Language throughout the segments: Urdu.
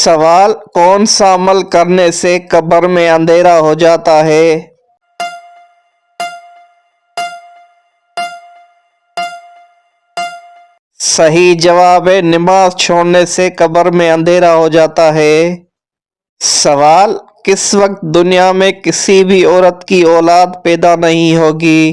سوال: کون سا عمل کرنے سے قبر میں اندھیرا ہو جاتا ہے؟ صحیح جواب ہے نماز چھوڑنے سے قبر میں اندھیرا ہو جاتا ہے۔ سوال: کس وقت دنیا میں کسی بھی عورت کی اولاد پیدا نہیں ہوگی؟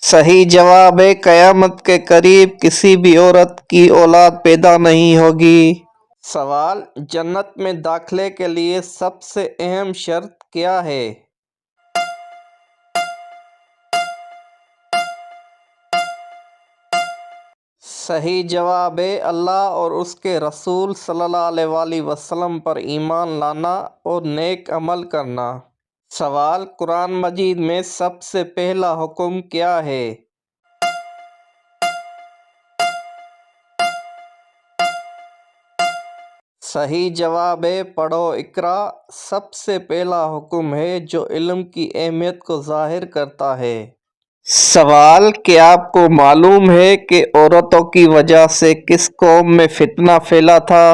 صحیح جواب ہے قیامت کے قریب کسی بھی عورت کی اولاد پیدا نہیں ہوگی۔ سوال: جنت میں داخلے کے لیے سب سے اہم شرط کیا ہے؟ صحیح جواب ہے اللہ اور اس کے رسول صلی اللہ علیہ وسلم پر ایمان لانا اور نیک عمل کرنا۔ سوال: قرآن مجید میں سب سے پہلا حکم کیا ہے؟ صحیح جواب ہے پڑھو اقرا سب سے پہلا حکم ہے جو علم کی اہمیت کو ظاہر کرتا ہے۔ سوال: کیا آپ کو معلوم ہے کہ عورتوں کی وجہ سے کس قوم میں فتنہ پھیلا تھا؟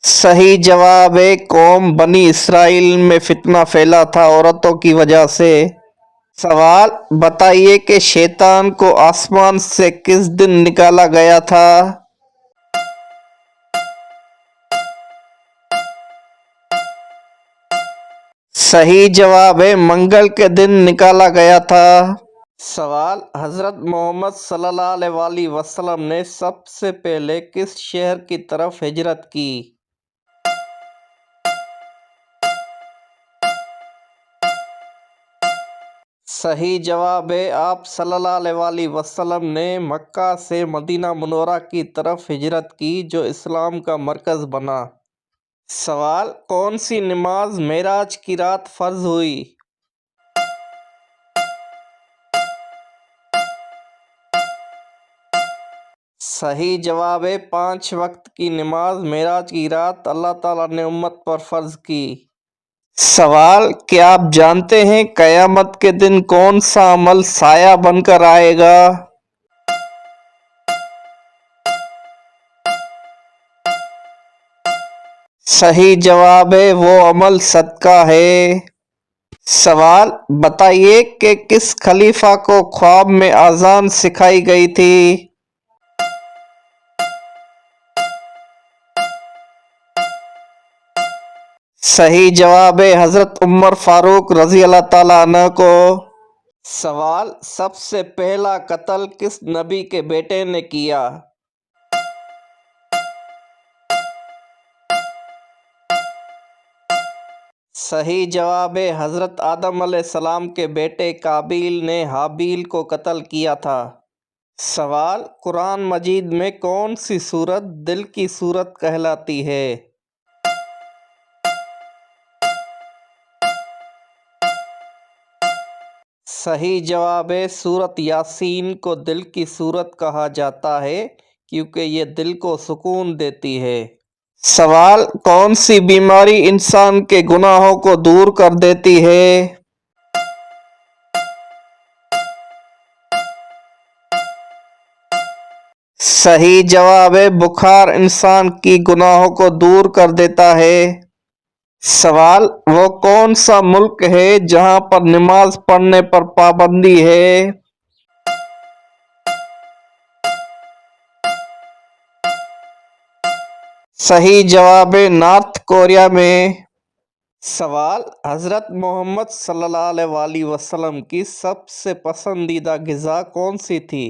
صحیح جواب ہے قوم بنی اسرائیل میں فتنہ پھیلا تھا عورتوں کی وجہ سے۔ سوال: بتائیے کہ شیطان کو آسمان سے کس دن نکالا گیا تھا؟ صحیح جواب ہے منگل کے دن نکالا گیا تھا۔ سوال: حضرت محمد صلی اللہ علیہ وسلم نے سب سے پہلے کس شہر کی طرف ہجرت کی؟ صحیح جواب ہے آپ صلی اللہ علیہ وسلم نے مکہ سے مدینہ منورہ کی طرف ہجرت کی جو اسلام کا مرکز بنا۔ سوال: کون سی نماز معراج کی رات فرض ہوئی؟ صحیح جواب ہے 5 وقت کی نماز معراج کی رات اللہ تعالیٰ نے امت پر فرض کی۔ سوال: کیا آپ جانتے ہیں قیامت کے دن کون سا عمل سایہ بن کر آئے گا؟ صحیح جواب ہے وہ عمل صدقہ ہے۔ سوال: بتائیے کہ کس خلیفہ کو خواب میں اذان سکھائی گئی تھی؟ صحیح جواب ہے حضرت عمر فاروق رضی اللہ تعالیٰ عنہ کو۔ سوال: سب سے پہلا قتل کس نبی کے بیٹے نے کیا؟ صحیح جواب ہے حضرت آدم علیہ السلام کے بیٹے قابیل نے حابیل کو قتل کیا تھا۔ سوال: قرآن مجید میں کون سی سورت دل کی سورت کہلاتی ہے؟ صحیح جواب ہے سورت یاسین کو دل کی سورت کہا جاتا ہے کیونکہ یہ دل کو سکون دیتی ہے۔ سوال: کون سی بیماری انسان کے گناہوں کو دور کر دیتی ہے؟ صحیح جواب ہے بخار انسان کی گناہوں کو دور کر دیتا ہے۔ سوال: وہ کون سا ملک ہے جہاں پر نماز پڑھنے پر پابندی ہے؟ صحیح جواب ہے نارتھ کوریا میں۔ سوال: حضرت محمد صلی اللہ علیہ وسلم کی سب سے پسندیدہ غذا کون سی تھی؟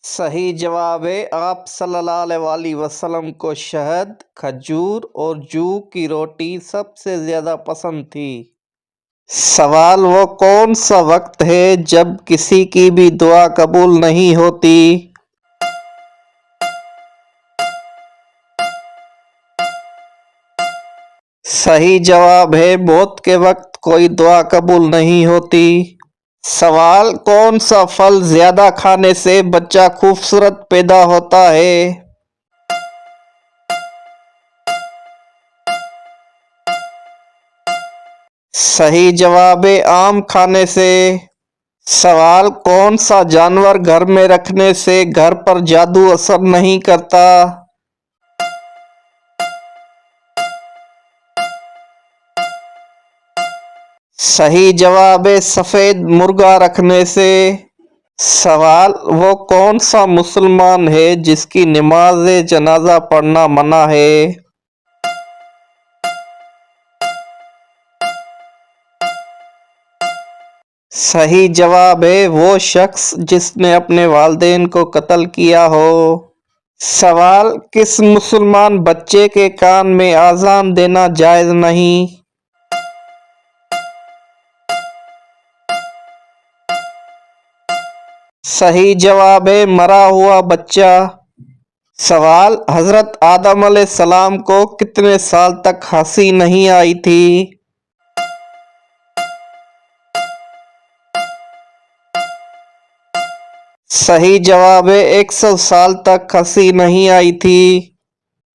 صحیح جواب ہے آپ صلی اللہ علیہ وسلم کو شہد، کھجور اور جو کی روٹی سب سے زیادہ پسند تھی۔ سوال: وہ کون سا وقت ہے جب کسی کی بھی دعا قبول نہیں ہوتی؟ صحیح جواب ہے موت کے وقت کوئی دعا قبول نہیں ہوتی۔ سوال: کون سا پھل زیادہ کھانے سے بچہ خوبصورت پیدا ہوتا ہے؟ صحیح جواب ہے آم کھانے سے۔ سوال کون سا جانور گھر میں رکھنے سے گھر پر جادو اثر نہیں کرتا؟ صحیح جواب ہے سفید مرغا رکھنے سے۔ سوال وہ کون سا مسلمان ہے جس کی نماز جنازہ پڑھنا منع ہے؟ صحیح جواب ہے وہ شخص جس نے اپنے والدین کو قتل کیا ہو۔ سوال کس مسلمان بچے کے کان میں اذان دینا جائز نہیں؟ صحیح جواب ہے مرا ہوا بچہ۔ سوال حضرت آدم علیہ السلام کو کتنے سال تک ہنسی نہیں آئی تھی؟ صحیح جواب ہے 100 سال تک ہنسی نہیں آئی تھی۔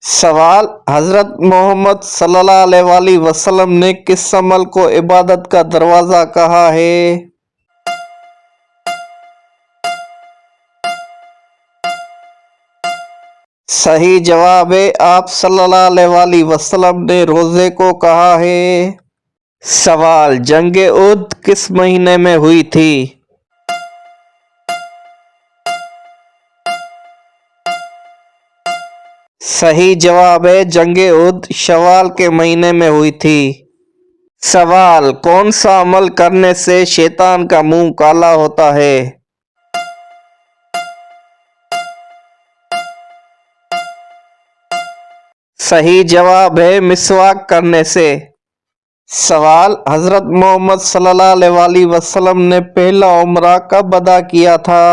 سوال حضرت محمد صلی اللہ علیہ وآلہ وسلم نے کس عمل کو عبادت کا دروازہ کہا ہے؟ صحیح جواب ہے آپ صلی اللہ علیہ وآلہ وسلم نے روزے کو کہا ہے۔ سوال جنگ احد کس مہینے میں ہوئی تھی؟ صحیح جواب ہے جنگ احد شوال کے مہینے میں ہوئی تھی۔ سوال کون سا عمل کرنے سے شیطان کا منہ کالا ہوتا ہے؟ صحیح جواب ہے مسواک کرنے سے۔ سوال حضرت محمد صلی اللہ علیہ وآلہ وسلم نے پہلا عمرہ کب ادا کیا تھا؟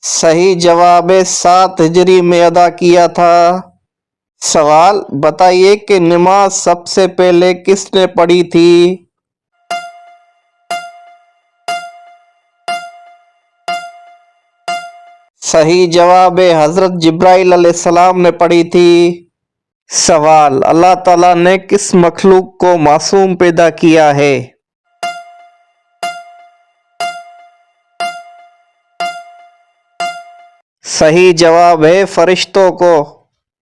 صحیح جواب ہے 7 ہجری میں ادا کیا تھا۔ سوال بتائیے کہ نماز سب سے پہلے کس نے پڑھی تھی؟ صحیح جواب ہے حضرت جبرائیل علیہ السلام نے پڑھی تھی۔ سوال اللہ تعالیٰ نے کس مخلوق کو معصوم پیدا کیا ہے؟ صحیح جواب ہے فرشتوں کو۔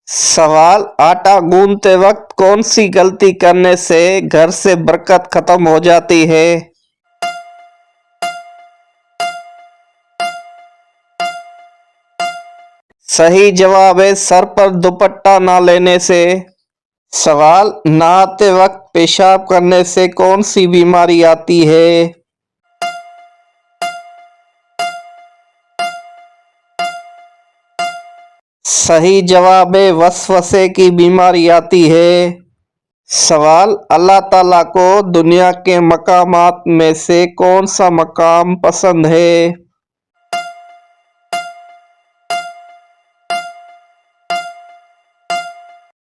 سوال آٹا گوندتے وقت کون سی غلطی کرنے سے گھر سے برکت ختم ہو جاتی ہے؟ صحیح جواب ہے سر پر دوپٹہ نہ لینے سے۔ سوال نہاتے وقت پیشاب کرنے سے کون سی بیماری آتی ہے؟ صحیح جواب ہے وسوسے کی بیماری آتی ہے۔ سوال اللہ تعالیٰ کو دنیا کے مقامات میں سے کون سا مقام پسند ہے؟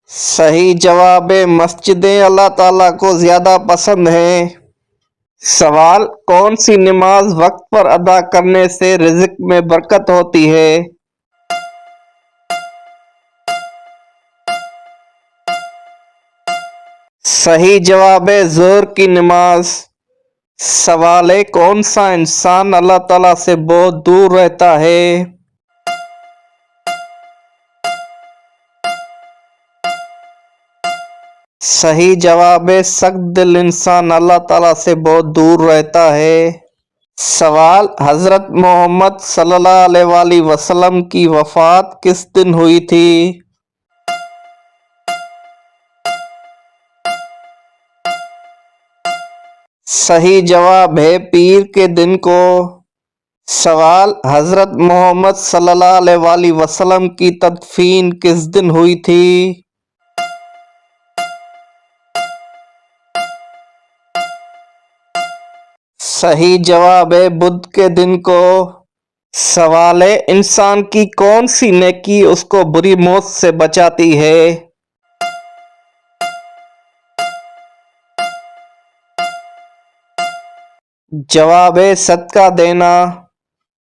صحیح جواب ہے مسجدیں اللہ تعالیٰ کو زیادہ پسند ہیں۔ سوال کون سی نماز وقت پر ادا کرنے سے رزق میں برکت ہوتی ہے؟ صحیح جواب ہے ظہر کی نماز۔ سوال ہے کون سا انسان اللہ تعالیٰ سے بہت دور رہتا ہے؟ صحیح جواب ہے سخت دل انسان اللہ تعالیٰ سے بہت دور رہتا ہے۔ سوال حضرت محمد صلی اللہ علیہ وآلہ وسلم کی وفات کس دن ہوئی تھی؟ صحیح جواب ہے پیر کے دن کو۔ سوال حضرت محمد صلی اللہ علیہ وآلہ وسلم کی تدفین کس دن ہوئی تھی؟ صحیح جواب ہے بدھ کے دن کو۔ سوال ہے انسان کی کون سی نیکی اس کو بری موت سے بچاتی ہے؟ جواب ہے صدقہ دینا۔